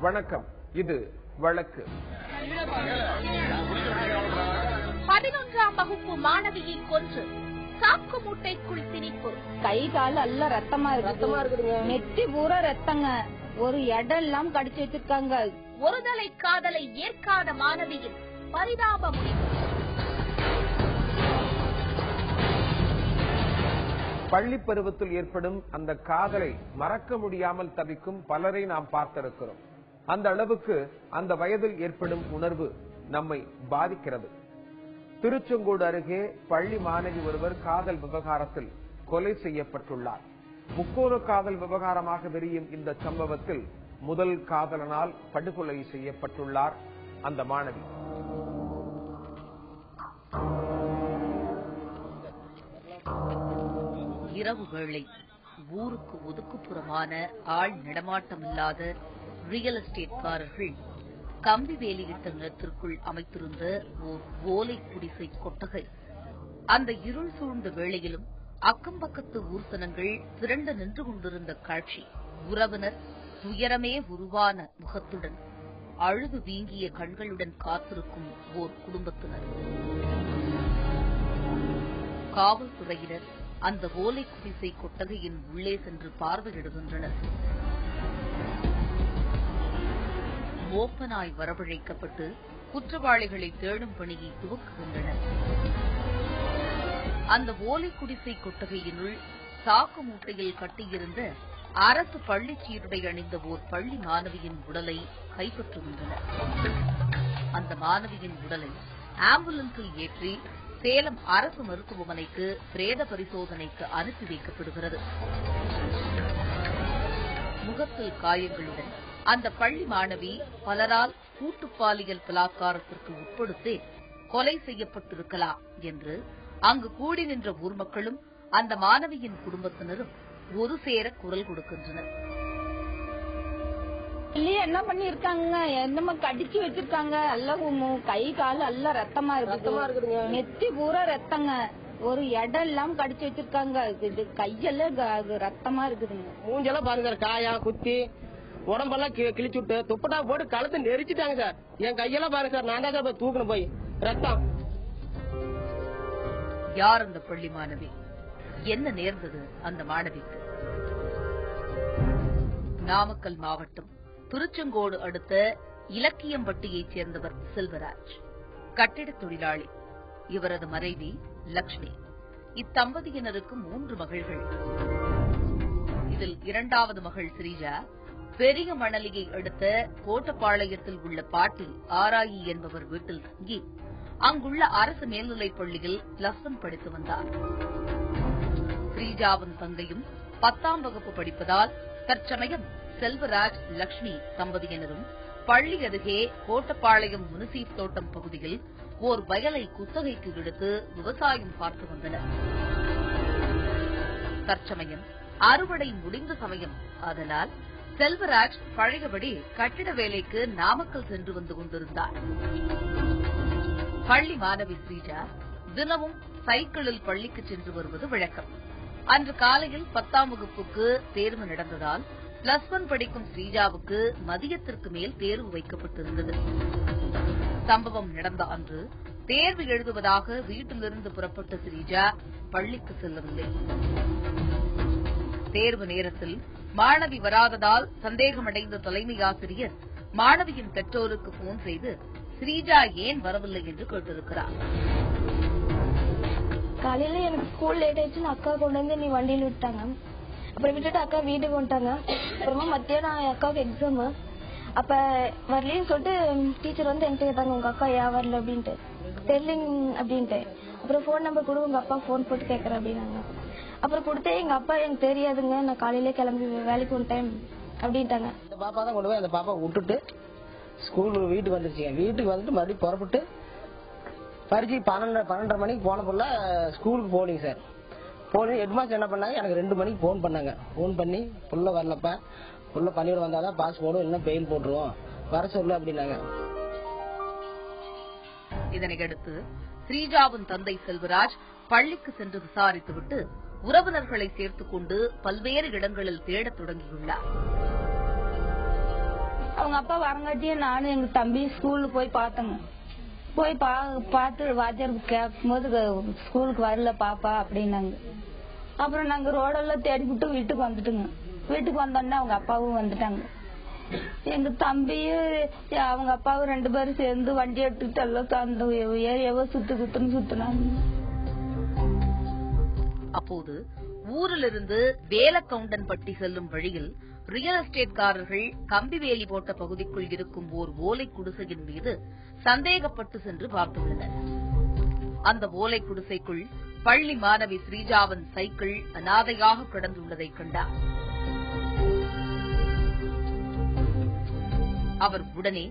வணக்கம். இது வழக்கு. 11ஆம் வகுப்பு மாணவியை கொன்று சாக்கு மூட்டைக்குள் திணிப்பு. கை கால் எல்லாம் ரத்தமா இருக்கு. நெத்தி பூரா ரத்தங்க. ஒரு இடம் எல்லாம் கடிச்சு வச்சிருக்காங்க. ஒருதலை காதலை ஏற்காத மாணவியின் பரிதாப முடிவு. பள்ளி பருவத்தில் ஏற்படும் அந்த காதலை மறக்க முடியாமல் தவிக்கும் பலரை நாம் பார்த்திருக்கிறோம். அந்த அளவுக்கு அந்த வயதில் ஏற்படும் உணர்வு நம்மை பாதிக்கிறது. திருச்செங்கோடு அருகே பள்ளி மாணவி ஒருவர் காதல் விவகாரத்தில் கொலை செய்யப்பட்டுள்ளார். முக்கோண காதல் விவகாரமாக விரியும் இந்த சம்பவத்தில் முதல் காதலனால் படுகொலை செய்யப்பட்டுள்ளார் அந்த மாணவி. இரவு வேளை ஊருக்கு ஒதுக்குப்புறமான ஆள் நடமாட்டமில்லாத ரியல் எஸ்டேட்காரர்கள் கம்பி வேலியிட்ட நிலத்திற்குள் அமைத்திருந்த ஓர் ஓலை குடிசை கொட்டகை. அந்த இருள் சூழ்ந்த வேளையிலும் அக்கம்பக்கத்து ஊர்சனங்கள் திரண்டு நின்று கொண்டிருந்த காட்சி. உறவினர் துயரமே உருவான முகத்துடன் அழுது வீங்கிய கண்களுடன் காத்திருக்கும் ஓர் குடும்பத்தினர். காவல்துறையினர் அந்த ஓலை குடிசை கொட்டகையின் உள்ளே சென்று பார்வையிடுகின்றனர். மோப்பனாய் வரவழைக்கப்பட்டு குற்றவாளிகளை தேடும் பணியை துவக்குகின்றனர். அந்த ஓலை குடிசை கொட்டகையினுள் சாக்கு மூட்டையில் கட்டியிருந்த அரசு பள்ளி சீருடை அணிந்த ஓர் பள்ளி மாணவியின் உடலை கைப்பற்றுகின்றனர். அந்த மாணவியின் உடலை ஆம்புலன்ஸில் ஏற்றி சேலம் அரசு மருத்துவமனைக்கு பிரேத பரிசோதனைக்கு அனுப்பி வைக்கப்படுகிறது. முகத்தில் காயங்களுடன் அந்த பள்ளி மாணவி பலரால் கூட்டு பாலியல் பலாத்காரத்திற்கு உட்படுத்தி கொலை செய்யப்பட்டிருக்கலாம் என்று அங்கு கூடி நின்ற ஊர் மக்களும் அந்த மாணவியின் குடும்பத்தினரும் ஒரு சேர குரல் கொடுக்கின்றனர். என்ன பண்ணி இருக்காங்க, என்னமா கடிச்சு வச்சிருக்காங்க. எல்லாம் கை கால் எல்லாம் ரத்தமா இருக்கு. நெத்தி பூரா ரத்தங்க. ஒரு இடம் எல்லாம் கடிச்சு வச்சிருக்காங்க. கையெல்லாம் ரத்தமா இருக்குதுங்க. மூஞ்செல்லாம் பாருங்க, காயா குத்தி உடம்பெல்லாம் கிழிச்சு விட்டு துப்பட்டா போட்டு கழுத்தை நெரிச்சிட்டாங்க சார். என் கையெல்லாம் பாருங்க சார், நான் தான் சார் தூக்கணும் போய் ரத்தம். யார் அந்த பள்ளி மாணவி? என்ன நேர்ந்தது அந்த மாணவிக்கு? நாமக்கல் மாவட்டம் திருச்செங்கோடு அடுத்த இலக்கியம்பட்டியைச் சேர்ந்தவர் செல்வராஜ். கட்டிடத் தொழிலாளி. இவரது மனைவி லட்சுமி. இத்தம்பதியினருக்கு 3 மகள்கள். இதில் 2வது மகள் ஸ்ரீஜா பெரிய மணலியை அடுத்த கோட்டப்பாளையத்தில் உள்ள பாட்டி ஆராயி என்பவர் வீட்டில் தங்கி அங்குள்ள அரசு மேல்நிலைப் பள்ளியில் +1 படித்து வந்தார். ஸ்ரீஜாவின் தங்கையும் 10ஆம் வகுப்பு படிப்பதால் தற்சமயம் செல்வராஜ் லட்சுமி தம்பதியினரும் பள்ளி அருகே கோட்டப்பாளையம் முனிசிப் தோட்டம் பகுதியில் ஓர் வயலை குத்தகைக்கு எடுத்து விவசாயம் பார்த்து வந்தனர். தற்சமயம் அறுவடை முடிந்த சமயம். அதனால் செல்வராஜ் பழையபடி கட்டிட வேலைக்கு நாமக்கல் சென்று வந்து கொண்டிருந்தார். பள்ளி மாணவி ஸ்ரீஜா தினமும் சைக்கிளில் பள்ளிக்கு சென்று வருவது வழக்கம். அன்று காலையில் 10ஆம் வகுப்புக்கு தேர்வு நடந்ததால் +1 படிக்கும் ஸ்ரீஜாவுக்கு மதியத்திற்கு மேல் தேர்வு வைக்கப்பட்டிருந்தது. சம்பவம் நடந்த அன்று தேர்வு எழுதுவதாக வீட்டிலிருந்து புறப்பட்ட ஸ்ரீஜா பள்ளிக்கு செல்லவில்லை. தேர்வு நேரத்தில் மாணவி வராததால் சந்தேகமடைந்த தலைமை ஆசிரியர் மாணவியின் பெற்றோருக்கு போன் செய்து ஸ்ரீஜா ஏன் வரவில்லை என்று கேட்டிருக்கிறார். காலையில எனக்கு ஸ்கூல் லேட் ஆயிடுச்சுன்னு அக்கா கொண்டு வந்து நீ வண்டியில விட்டாங்க. அப்புறம் விட்டுட்டு அக்கா வீட்டுக்கு வந்துட்டாங்க. அப்புறமா மத்தியானம் அக்காவுக்கு எக்ஸாம். அப்ப வரலன்னு சொல்லிட்டு டீச்சர் வந்து என்கிட்ட கேட்டாங்க, உங்க அக்கா ஏன் வரல அப்படின்ட்டு. தெரியலிங் அப்படின்ட்டு. அப்புறம் போன் நம்பர் கொடு, உங்க அப்பா போன் போட்டு கேட்கறேன் அப்படின்னாங்க. அப்புறம் கொடுத்தே எங்க அப்பா எனக்கு தெரியாதுங்க, நான் காலையில கிளம்பி வேலைக்கு வந்துட்டேன் அப்படின்ட்டாங்க. இந்த பாப்பா தான் கொண்டு போய் அந்த பாப்பா விட்டுட்டு ஸ்கூல் வீட்டுக்கு வந்துருச்சுங்க. வீட்டுக்கு வந்துட்டு மறுபடியும் புறப்பட்டு பரிச்சு 12:30 மணிக்கு போன போல ஸ்கூலுக்கு போனீங்க சார். போன ஹெட்மாஸ்டர் என்ன பண்ணாங்க, எனக்கு 2 மணிக்கு போன் பண்ணாங்க. போன் பண்ணி புள்ள வரலப்பா, புள்ள பண்ணிவிட வந்தாதான் பாஸ் போடும், இல்லைன்னா பெயில் போட்டுருவோம், வர சொல்லு அப்படின்னாங்க. இதனையடுத்து ஸ்ரீஜாவின் தந்தை செல்வராஜ் பள்ளிக்கு சென்று விசாரித்துவிட்டு உறவினர்களை சேர்த்துக் கொண்டு பல்வேறு இடங்களில் தேடத் தொடங்கியுள்ளார். அவங்க அப்பா வரங்காட்டியும் நானும் எங்க தம்பி ஸ்கூலுக்கு போய் பார்த்தோங்க. போய் பார்த்து வாத்தியார் கேட்கும்போது ஸ்கூலுக்கு வரல பாப்பா அப்படின்னாங்க. அப்புறம் நாங்க ரோடெல்லாம் தேடி விட்டு வீட்டுக்கு வந்துட்டுங்க. வீட்டுக்கு வந்தோடனே அவங்க அப்பாவும் வந்துட்டாங்க. எங்க தம்பியும் அவங்க அப்பாவும் 2 பேரும் சேர்ந்து வண்டி எடுத்துக்கிட்டு எல்லாம் அந்த ஏரியாவை சுத்துனாங்க. அப்போது ஊரிலிருந்து வேலக்கவுண்டன்பட்டி செல்லும் வழியில் ரியல் எஸ்டேட்காரர்கள் கம்பி வேலி போட்ட பகுதிக்குள் இருக்கும் ஓர் ஓலை குடிசையின் மீது சந்தேகப்பட்டு சென்று பார்த்துள்ளனர். அந்த ஓலை குடிசைக்குள் பள்ளி மாணவி ஸ்ரீஜாவின் சைக்கிள் அனாதையாக கிடந்துள்ளதை கண்டார். அவர் உடனே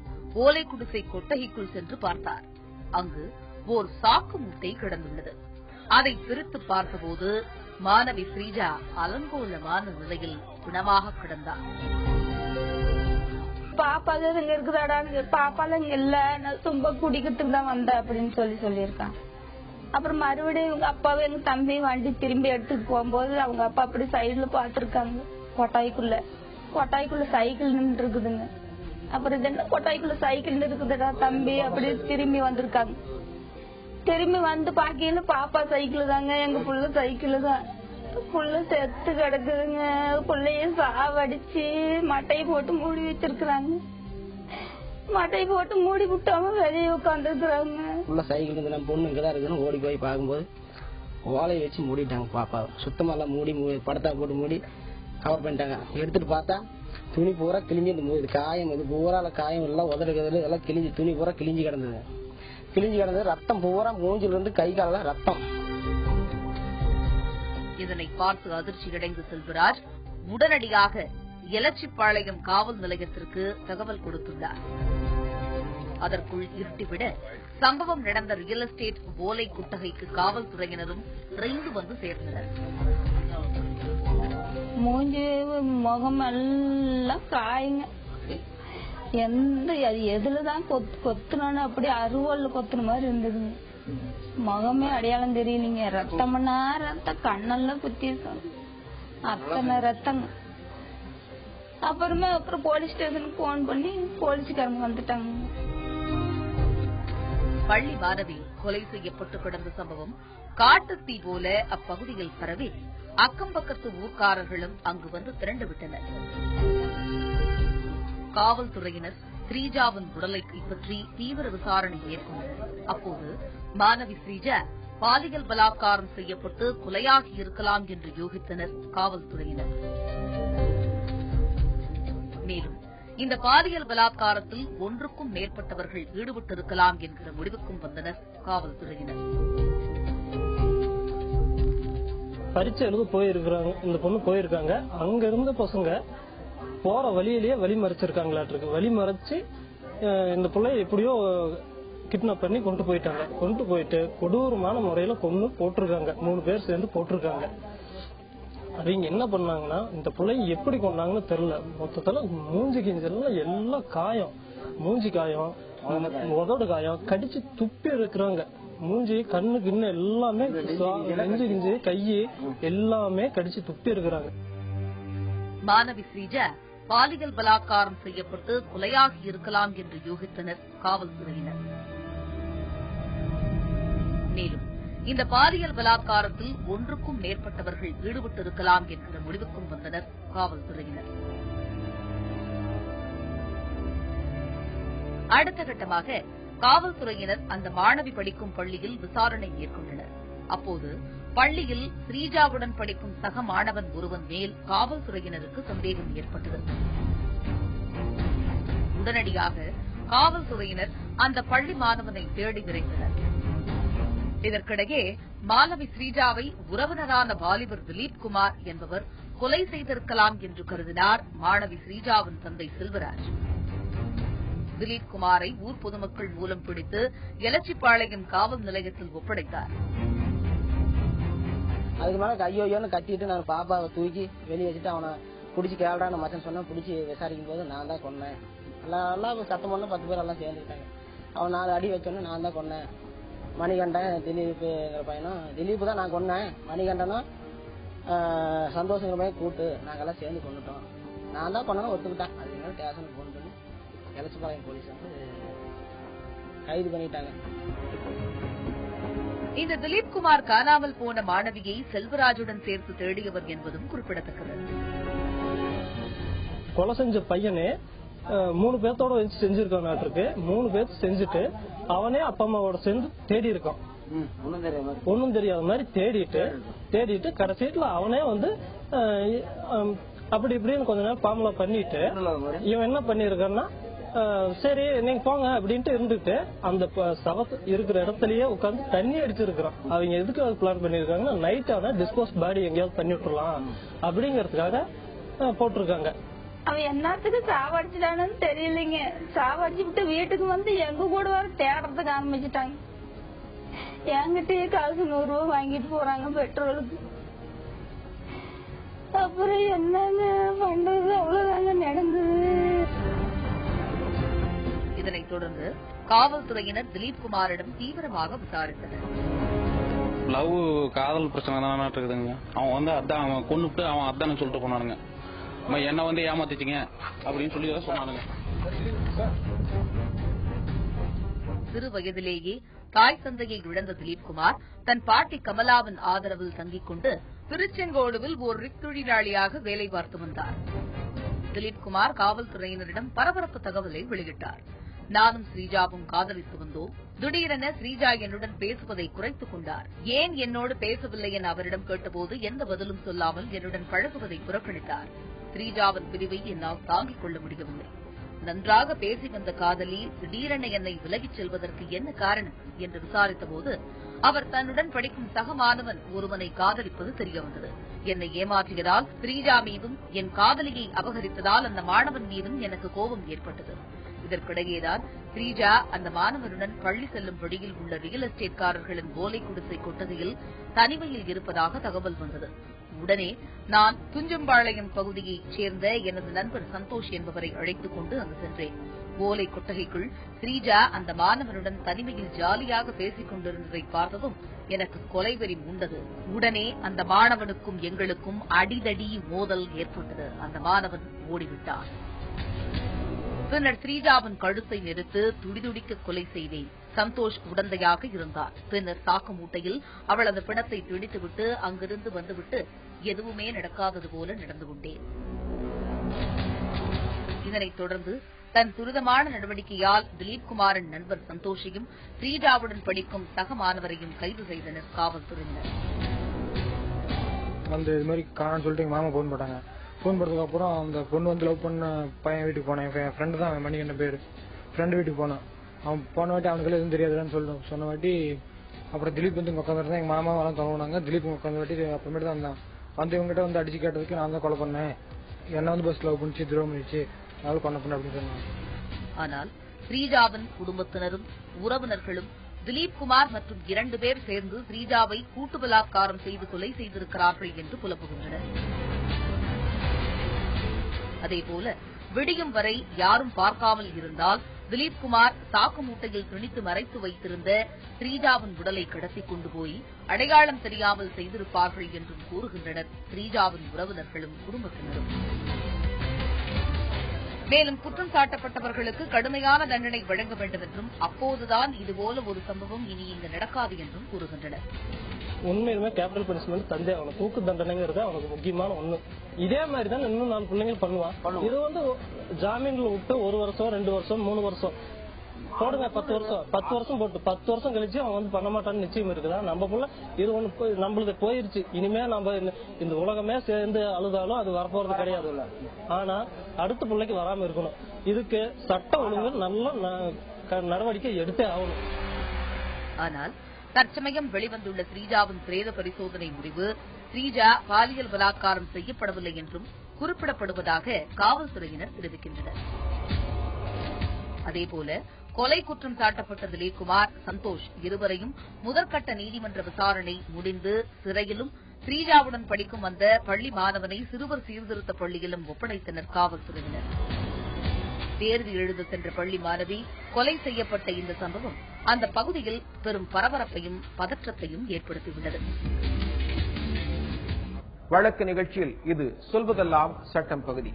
ஓலை குடிசை கொட்டகைக்குள் சென்று பார்த்தார். அங்கு ஓர் சாக்கு மூட்டை கிடந்துள்ளது. அதை பிரித்து பார்த்தபோது மாணவி ஸ்ரீஜா அலங்கோலமான நிலையில் பிணமாக கிடந்தார். பாப்பா தான் இங்க இருக்குதாடா, பாப்பாலாம் இங்க இல்ல, நான் சும்மா குடிக்கிறதுக்கு தான் வந்தேன் அப்படின்னு சொல்லியிருக்கான். அப்புறம் மறுபடியும் இவங்க அப்பாவும் எங்க தம்பியும் வண்டி திரும்பி எடுத்துட்டு போகும்போது அவங்க அப்பா அப்படி சைடுல பாத்துருக்காங்க. கொட்டாய்க்குள்ள சைக்கிள் நின்று இருக்குதுங்க. அப்புறம் இது என்ன கொட்டாய்க்குள்ள சைக்கிள் இருக்குதுடா தம்பி அப்படி திரும்பி வந்திருக்காங்க. திரும்பி வந்து பாக்கையில பாப்பா சைக்கிள் தாங்க, எங்க புள்ள சைக்கிள் தான். புள்ள செத்து கிடக்குதுங்க. புள்ளைய சாவடிச்சு மட்டையை போட்டு மூடி வச்சிருக்காங்க. மட்டையை போட்டு மூடி விட்டாம வெளியே உட்காந்து இருக்கிறாங்க. உள்ள சைக்கிள் நம்ம பொண்ணு இங்கதான் இருக்குன்னு ஓடி போய் பார்க்கும்போது ஓலையை வச்சு மூடிட்டாங்க. பாப்பா சுத்தமா எல்லாம் மூடி படத்தா போட்டு மூடி கவர் பண்ணிட்டாங்க. எடுத்துட்டு பார்த்தா துணி பூரா கிழிஞ்சு இந்த காயம், இது பூரால காயம் எல்லாம் உதடுகிறது எல்லாம் கிழிஞ்சு, துணி பூரா கிழிஞ்சு கிடந்தது. ரத்தம் பூரா மூஞ்சில இருந்து கை கால ரத்தம். இதனை பார்த்து அதிர்ச்சி அடைந்த செல்வராஜ் உடனடியாக எலச்சிப்பாளையம் காவல் நிலையத்திற்கு தகவல் கொடுத்துள்ளார். அதற்குள் இருட்டிவிட சம்பவம் நடந்த ரியல் எஸ்டேட் ஓலை குட்டகைக்கு காவல்துறையினரும் விரைந்து வந்து சேர்ந்தனர். மூஞ்சி முகம் எல்லாம் காயுங்க. எதுலதான் கொத்துனோன்னு அப்படி அருவாள்ல கொத்துன மாதிரி இருந்ததுங்க. முகமே அடையாளம் தெரியலீங்க. ரத்தம்னா ரத்தம், கண்ணெல்லாம் குத்தி அத்தனை ரத்தங்க. அப்புறம் போலீஸ் ஸ்டேஷனுக்கு போன் பண்ணி போலீஸ்காரங்க வந்துட்டாங்க. பள்ளி மாணவி கொலை செய்யப்பட்டு கிடந்த சம்பவம் காட்டுத்தீ போல அப்பகுதியில் பரவி அக்கம் பக்கத்து ஊர்க்காரர்களும் அங்கு வந்து திரண்டுவிட்டனர். காவல்துறையினர் ஸ்ரீஜாவின் உடலை கைப்பற்றி தீவிர விசாரணை மேற்கொண்டனர். அப்போது மாணவி ஸ்ரீஜா பாலியல் பலாத்காரம் செய்யப்பட்டு கொலையாகி இருக்கலாம் என்று யூகித்தனர் காவல்துறையினர். மேலும் இந்த பாலியல் பலாத்காரத்தில் ஒன்றுக்கும் மேற்பட்டவர்கள் ஈடுபட்டிருக்கலாம் என்கிற முடிவுக்கும் வந்தனர் காவல்துறையினர். பரீட்சை எழுத போயிருக்காங்க, இந்த பொண்ணு போயிருக்காங்க. அங்க இருந்த பசங்க போற வழியிலேயே வழி மறைச்சிருக்காங்களாட்டிருக்கு. வழி மறைச்சு இந்த பிள்ளைய எப்படியோ கிட்னாப் பண்ணி கொண்டு போயிட்டாங்க. கொண்டு போயிட்டு கொடூரமான முறையில கொண்டு போட்டிருக்காங்க. 3 பேர் சேர்ந்து போட்டிருக்காங்க. அவங்க என்ன பண்ணாங்கன்னா இந்த பிள்ளைய எப்படி கொண்டாங்கன்னு தெரியல. மொத்தத்துல மூஞ்சி கிஞ்செல்லாம் எல்லாம் காயம், மூஞ்சி காயம், உதடு காயம், கடிச்சு துப்பி இருக்கிறாங்க. மூஞ்சி கண்ணு கிண்ணு எல்லாமே நெஞ்சு கிஞ்சு கையு எல்லாமே கடிச்சு துப்பி இருக்கிறாங்க. மாணவி ஸ்ரீஜா பாலியல் பலாத்காரம் செய்யப்பட்டு கொலையாகி இருக்கலாம் என்று யூகித்தனர் காவல்துறையினர். மேலும் இந்த பாலியல் பலாத்காரத்தில் ஒன்றுக்கும் மேற்பட்டவர்கள் ஈடுபட்டிருக்கலாம் என்கிற முடிவுக்கும் வந்தனர் காவல்துறையினர். அடுத்த கட்டமாக காவல்துறையினர் அந்த மாணவி படிக்கும் பள்ளியில் விசாரணை மேற்கொண்டனர். அப்போது பள்ளியில் ஸ்ரீஜாவுடன் படிக்கும் சக மாணவன் ஒருவன் மேல் காவல்துறையினருக்கு சந்தேகம் ஏற்பட்டது. உடனடியாக காவல்துறையினர் அந்த பள்ளி மாணவனை தேடி விரைந்தனர். இதற்கிடையே மாணவி ஸ்ரீஜாவை உறவினரான வாலிபர் திலீப் குமார் என்பவர் கொலை செய்திருக்கலாம் என்று கருதினார் மாணவி ஸ்ரீஜாவின் தந்தை செல்வராஜ். திலீப் குமாரை ஊர் பொதுமக்கள் மூலம் பிடித்து எலச்சிப்பாளையம் காவல் நிலையத்தில் ஒப்படைத்தார். அதுக்கு மேல ஐயோன்னு கத்திட்டு நான் பாப்பாவை தூக்கி வெளியே வச்சுட்டு அவனை பிடிச்சி கேள்றான்னு மச்சன் சொன்னா பிடிச்சி விசாரிக்கும் போது நான் தான் கொன்னேன். எல்லாம் சத்தம் பண்ண 10 பேர் எல்லாம் சேர்ந்துட்டாங்க. அவன் 4 அடி வச்சோன்னு நான் தான் கொன்னேன். மணிகண்டன் திலீப்புங்கிற பையனும் திலீப் தான் நான் கொன்னேன். மணிகண்டனும் சந்தோஷங்கிற மாதிரி கூட்டு நாங்கெல்லாம் சேர்ந்து கொண்டுட்டோம். நான் தான் கொண்டேன்னு ஒத்துக்கிட்டேன். அதுக்கு மேலே ஸ்டேஷனுக்கு போன் பண்ணி எலச்சபாளையம் போலீஸ் வந்து கைது பண்ணிட்டாங்க. இந்த திலீப் குமார் காணாமல் போன மாணவியை செல்வராஜுடன் சேர்த்து தேடியவர் என்பதும் குறிப்பிடத்தக்கது. கொலை செஞ்ச பையனே 3 பேர்த்தோட வச்சு செஞ்சிருக்கான் நாட்டுக்கு. 3 பேர் செஞ்சுட்டு அவனே அப்பா அம்மாவோட சேர்ந்து தேடி இருக்கான். ஒன்னும் தெரியாத மாதிரி தேடிட்டு கடைசியில அவனே வந்து அப்படி இப்படின்னு கொஞ்ச நேரம் பாமலா பண்ணிட்டு இவன் என்ன பண்ணிருக்கான்னா, சரி நீங்க போங்க அப்படின்ட்டு இருந்துட்டு அந்த சவத்து இருக்கிற இடத்துலயே உட்காந்து தண்ணி அடிச்சிருக்கான். அவங்க எதுக்கு அது பிளான் பண்ணிருக்காங்கன்னா, நைட் ஆனா டிஸ்போஸ் பாடி எங்கேயாவது பண்ணி விட்டுறலாம் அப்படிங்கறதுக்காக போட்டிருக்காங்க. அவன் என்னத்துக்கு சாவடிச்சிட்டானு தெரியலைங்க. சாவடிச்சு விட்டு வீட்டுக்கு வந்து எங்க கூட வர தேடுறதுக்கு ஆரம்பிச்சுட்டாங்க. என்கிட்டயே காசு 100 ரூபாய் வாங்கிட்டு போறாங்க பெட்ரோலுக்கு. அப்புறம் என்னங்க பண்றது, அவ்வளவுதாங்க நடந்தது. இதனைத் தொடர்ந்து காவல்துறையினர் திலீப் குமாரிடம் தீவிரமாக விசாரித்தனர். லவ் காதல் பிரச்சனை தான் இருக்குதுங்க. அவன் வந்து அதான் அவன் கொண்டுட்டு அவன் அதானு சொல்லிட்டு போனானுங்க. என்ன வந்து ஏமாத்திச்சிங்க அப்படின்னு சொல்லி சொன்னானுங்க. சிறு வயதிலேயே தாய் தந்தையை இழந்த திலீப் குமார் தன் பாட்டி கமலாவின் ஆதரவில் தங்கிக் கொண்டு திருச்செங்கோடுவில் ஓர் ரிக் தொழிலாளியாக வேலை பார்த்து வந்தார். திலீப் குமார் காவல்துறையினரிடம் பரபரப்பு தகவலை வெளியிட்டார். நானும் ஸ்ரீஜாவும் காதலித்து வந்தோம். திடீரென ஸ்ரீஜா என்னுடன் பேசுவதை குறைத்துக் கொண்டார். ஏன் என்னோடு பேசவில்லை என அவரிடம் கேட்டபோது எந்த பதிலும் சொல்லாமல் என்னுடன் பழகுவதை புறக்கணித்தார். ஸ்ரீஜாவின் பிரிவை என்னால் தாங்கிக் கொள்ள முடியவில்லை. நன்றாக பேசி வந்த காதலி திடீரென என்னை விலகிச் செல்வதற்கு என்ன காரணம் என்று விசாரித்தபோது அவர் தன்னுடன் படிக்கும் சக மாணவன் ஒருவனை காதலிப்பது தெரியவந்தது. என்னை ஏமாற்றியதால் ஸ்ரீஜா மீதும் என் காதலியை அபகரித்ததால் அந்த மாணவன் மீதும் எனக்கு கோபம் ஏற்பட்டது. இதற்கிடையேதான் ஸ்ரீஜா அந்த மாணவனுடன் பள்ளி செல்லும் வழியில் உள்ள ரியல் எஸ்டேட்காரர்களின் ஓலை குடிசை கொட்டகையில் தனிமையில் இருப்பதாக தகவல் வந்தது. உடனே நான் துஞ்சம்பாளையம் பகுதியைச் சேர்ந்த எனது நண்பர் சந்தோஷ் என்பவரை அழைத்துக் கொண்டு அங்கு சென்றேன். ஓலை கொட்டகைக்குள் ஸ்ரீஜா அந்த மாணவனுடன் தனிமையில் ஜாலியாக பேசிக் கொண்டிருந்ததை பார்த்ததும் எனக்கு கொலைவெறி உண்டது. உடனே அந்த மாணவனுக்கும் எங்களுக்கும் அடிதடி மோதல் ஏற்பட்டது. அந்த மாணவன் ஓடிவிட்டான். பின்னர் ஸ்ரீஜாவின் கழுத்தை நெரித்து துடிதுடிக்க கொலை செய்தேன். சந்தோஷ் உடந்தையாக இருந்தார். பின்னர் சாக்கு மூட்டையில் அவளது பிணத்தை திணித்துவிட்டு அங்கிருந்து வந்துவிட்டு எதுவுமே நடக்காதது போல நடந்து கொண்டேன். இதனைத் தொடர்ந்து தன் துரிதமான நடவடிக்கையால் திலீப் குமாரின் நண்பர் சந்தோஷையும் ஸ்ரீஜாவுடன் படிக்கும் சக மாணவரையும் கைது செய்தனர் காவல்துறையினர். வந்து இது மாதிரி காணான்னு சொல்லிட்டு எங்க மாமா போன் போட்டாங்க. போன் போட்டதுக்கு அப்புறம் அந்த பொண்ணு வந்து லவ் பண்ண பையன் வீட்டுக்கு போனேன். என் ஃப்ரெண்டு தான் மணிகண்ட பேரு. ஃப்ரெண்டு வீட்டுக்கு போனான். அவன் போன வாட்டி அவனுக்கு எதுவும் தெரியாதுன்னு சொன்ன வாட்டி அப்புறம் திலீப் வந்து உட்காந்துருந்தா எங்க மாமா எல்லாம் தவணாங்க. திலீப் உட்காந்து வாட்டி அப்புறமேட்டு தான் இருந்தான். வந்து இவங்ககிட்ட வந்து அடிச்சு கேட்டதுக்கு நான் தான் கொலை பண்ணேன், என்ன வந்து பஸ் லவ் பண்ணிச்சு துரோகம் பண்ணிச்சு, அதனால கொலை பண்ண அப்படின்னு சொன்னாங்க. ஆனால் ஸ்ரீஜாவின் குடும்பத்தினரும் உறவினர்களும் திலீப் குமார் மற்றும் 2 பேர் சேர்ந்து ஸ்ரீஜாவை கூட்டு பலாத்காரம் செய்து கொலை செய்திருக்கிறார்கள் என்று புலம்புகின்றனர். அதேபோல விடியும் வரை யாரும் பார்க்காமல் இருந்தால் திலீப் குமார் சாக்கு மூட்டையில் திணித்து மறைத்து வைத்திருந்த ஸ்ரீஜாவின் உடலை கடத்திக் கொண்டு போய் அடையாளம் தெரியாமல் செய்திருப்பார்கள் என்றும் கூறுகின்றனர் ஸ்ரீஜாவின் உறவினர்களும் குடும்பத்தினரும். மேலும் குற்றம் சாட்டப்பட்டவர்களுக்கு கடுமையான தண்டனை வழங்க வேண்டும் என்றும் அப்போதுதான் இதுபோல ஒரு சம்பவம் இனி இங்கு நடக்காது என்றும் கூறுகின்றனர். உண்மையிலுமே கேபிட்டல் பனிஷ்மெண்ட் தந்தே அவனுக்கு தூக்கு தண்டனைங்கிறது அவனுக்கு முக்கியமான ஒண்ணு. இதே மாதிரி தான் இன்னும் 4 பிள்ளைங்க பண்ணுவான். இது வந்து ஜாமீன்ல விட்டு 1 வருஷம் 2 வருஷம் 3 வருஷம் போடுங்க, 10 வருஷம் போட்டு 10 வருஷம் கழிச்சு அவன் வந்து பண்ண மாட்டான்னு நிச்சயம் இருக்குதா? நம்ம புள்ள இது ஒண்ணு நம்மளுக்கு போயிருச்சு. இனிமே நம்ம இந்த உலகமே சேர்ந்து அழுதாலும் அது வரப்போறது கிடையாது. ஆனா அடுத்த பிள்ளைக்கு வராம இருக்கணும். இதுக்கு சட்ட ஒழுங்கு நல்ல நடவடிக்கை எடுத்தே ஆகணும். ஆனால் தற்சமயம் வெளிவந்துள்ள ஸ்ரீஜாவின் பிரேத பரிசோதனை முடிவு ஸ்ரீஜா பாலியல் பலாத்காரம் செய்யப்படவில்லை என்றும் குறிப்பிடப்படுவதாக காவல்துறையினர் தெரிவிக்கின்றனர். அதேபோல கொலை குற்றம் சாட்டப்பட்ட திலீப் குமார், சந்தோஷ் இருவரையும் முதற்கட்ட நீதிமன்ற விசாரணை முடிந்து சிறையிலும் ஸ்ரீஜாவுடன் படிக்கும் வந்த பள்ளி மாணவனை சிறுவர் சீர்திருத்த பள்ளியிலும் ஒப்படைத்தனர் காவல்துறையினர். தேர்வு எழுத சென்ற பள்ளி மாணவி கொலை செய்யப்பட்ட இந்த சம்பவம் அந்த பகுதியில் பெரும் பரபரப்பையும் பதற்றத்தையும் ஏற்படுத்தியுள்ளது. வழக்கு நிகழ்ச்சியில் இது சொல்வதெல்லாம் சட்டம் பகுதி.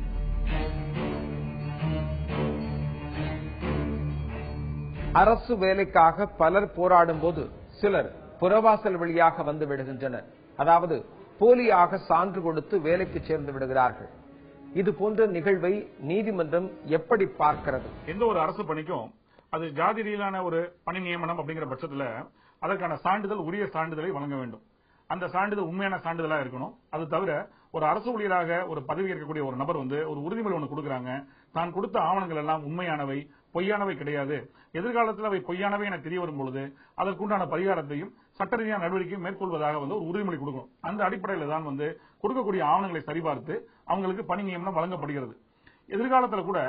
அரசு வேலைக்காக பலர் போராடும் போது சிலர் புறவாசல் வழியாக வந்து விடுகின்றனர். அதாவது போலியாக சான்று கொடுத்து வேலைக்கு சேர்ந்து விடுகிறார்கள். இது போன்ற நிகழ்வை நீதிமன்றம் எப்படி பார்க்கிறது? எந்த ஒரு அரசு பணிக்கும் அது ஜாதி ரீதியிலான ஒரு பணி நியமனம் அப்படிங்கிற பட்சத்துல அதற்கான சான்றிதழ், உரிய சான்றிதழை வழங்க வேண்டும். அந்த சான்றிதழ் உண்மையான சான்றிதழா இருக்கணும். அது தவிர ஒரு அரசு ஊழியராக ஒரு பதவி ஏற்கக்கூடிய ஒரு நபர் வந்து ஒரு உறுதிமொழி ஒன்று கொடுக்குறாங்க, தான் கொடுத்த ஆவணங்கள் எல்லாம் உண்மையானவை, பொய்யானவை கிடையாது, எதிர்காலத்தில் அவை பொய்யானவை என தெரிய வரும் பொழுது அதற்குண்டான பரிகாரத்தையும் சட்ட ரீதியான நடவடிக்கையும் மேற்கொள்வதாக வந்து ஒரு உறுதிமொழி கொடுக்கணும். அந்த அடிப்படையில் தான் வந்து கொடுக்கக்கூடிய ஆவணங்களை சரிபார்த்து அவங்களுக்கு பணி நியமனம் வழங்கப்படுகிறது. எதிர்காலத்தில் கூட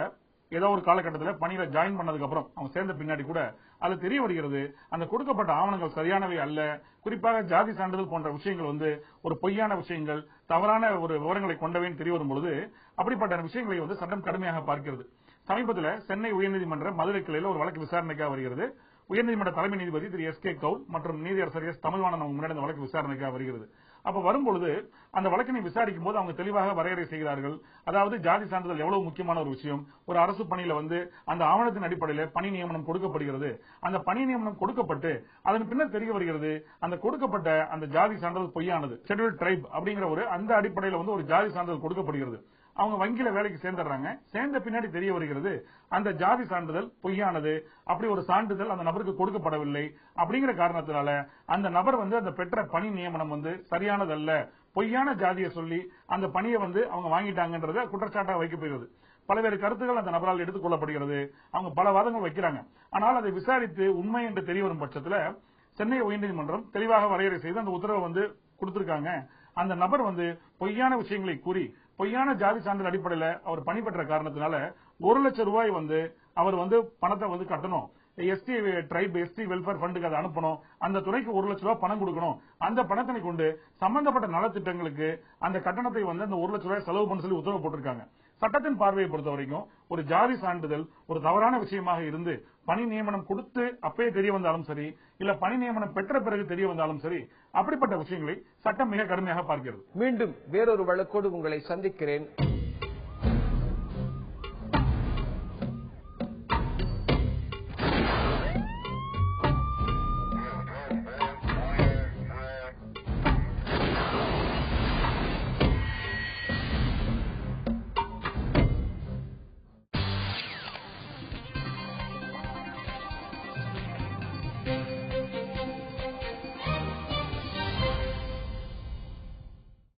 ஏதோ ஒரு காலகட்டத்தில் பணியில ஜாயின் பண்ணதுக்கு அப்புறம் அவங்க சேர்ந்த பின்னாடி கூட அது தெரிய வருகிறது அந்த கொடுக்கப்பட்ட ஆவணங்கள் சரியானவை அல்ல, குறிப்பாக ஜாதி சான்றிதழ் போன்ற விஷயங்கள் வந்து ஒரு பொய்யான விஷயங்கள், தவறான ஒரு விவரங்களை கொண்டவைன்னு தெரிய வரும் பொழுது அப்படிப்பட்ட விஷயங்களை வந்து சட்டம் கடுமையாக பார்க்கிறது. சமீபத்தில் சென்னை உயர்நீதிமன்ற மதுரை கிளையில் ஒரு வழக்கு விசாரணைக்காக வருகிறது. உயர்நீதிமன்ற தலைமை நீதிபதி திரு எஸ் கே கவுல் மற்றும் நீதியரசர் எஸ் தமிழ்வாணன் முன்னாடி அந்த வழக்கு விசாரணைக்காக வருகிறது. அப்ப வரும்பொழுது அந்த வழக்கினை விசாரிக்கும் போது அவங்க தெளிவாக வரையறை செய்கிறார்கள். அதாவது ஜாதி சான்றிதழ் எவ்வளவு முக்கியமான ஒரு விஷயம். ஒரு அரசு பணியில வந்து அந்த ஆவணத்தின் அடிப்படையில் பணி நியமனம் கொடுக்கப்படுகிறது. அந்த பணி நியமனம் கொடுக்கப்பட்டு அதன் பின்னர் தெரிய வருகிறது அந்த கொடுக்கப்பட்ட அந்த ஜாதி சான்றிதழ் பொய்யானது. ஷெட்யூல்ட் ட்ரைப் அப்படிங்கிற ஒரு அந்த அடிப்படையில் வந்து ஒரு ஜாதி சான்றிதழ் கொடுக்கப்படுகிறது. அவங்க வங்கியில வேலைக்கு சேர்ந்துடுறாங்க. சேர்ந்த பின்னாடி தெரிய வருகிறது அந்த ஜாதி சான்றிதழ் பொய்யானது, அப்படி ஒரு சான்றிதழ் அந்த நபருக்கு கொடுக்கப்படவில்லை. அப்படிங்கிற காரணத்தினால அந்த நபர் வந்து அந்த பெற்ற பணி நியமனம் வந்து சரியானதல்ல, பொய்யான ஜாதியை சொல்லி அந்த பணியை வந்து அவங்க வாங்கிட்டாங்கன்றத குற்றச்சாட்டாக வைக்கப்படுகிறது. பல்வேறு கருத்துக்கள் அந்த நபரால் எடுத்துக் கொள்ளப்படுகிறது. அவங்க பல வாதங்கள் வைக்கிறாங்க. ஆனால் அதை விசாரித்து உண்மை என்று தெரிய வரும் பட்சத்தில் சென்னை உயர்நீதிமன்றம் தெளிவாக வரையறை செய்து அந்த உத்தரவை வந்து கொடுத்திருக்காங்க. அந்த நபர் வந்து பொய்யான விஷயங்களை கூறி பொய்யான ஜாதி சான்றிதழ் அடிப்படையில் அவர் பணி பெற்ற காரணத்தினால 1 லட்சம் ரூபாய் வந்து அவர் வந்து பணத்தை வந்து கட்டணும். எஸ்டி ட்ரைப் எஸ்டி வெல்ஃபேர் ஃபண்டுக்கு அதை அனுப்பணும். அந்த துறைக்கு 1 லட்சம் ரூபாய் பணம் கொடுக்கணும். அந்த பணத்தினை கொண்டு சம்பந்தப்பட்ட நலத்திட்டங்களுக்கு அந்த கட்டணத்தை வந்து அந்த 1 லட்சம் ரூபாய் செலவு பண்ண சொல்லி உத்தரவு போட்டிருக்காங்க. சட்டத்தின் பார்வையை பொறுத்த வரைக்கும் ஒரு ஜாதி சான்றிதழ் ஒரு தவறான விஷயமாக இருந்து பணி நியமனம் கொடுத்து அப்பயே தெரிய வந்தாலும் சரி, இல்ல பணி நியமனம் பெற்ற பிறகு தெரிய வந்தாலும் சரி, அப்படிப்பட்ட விஷயங்களை சட்டம் மிக கடுமையாக பார்க்கிறது. மீண்டும் வேறொரு வழக்கோடு உங்களை சந்திக்கிறேன்.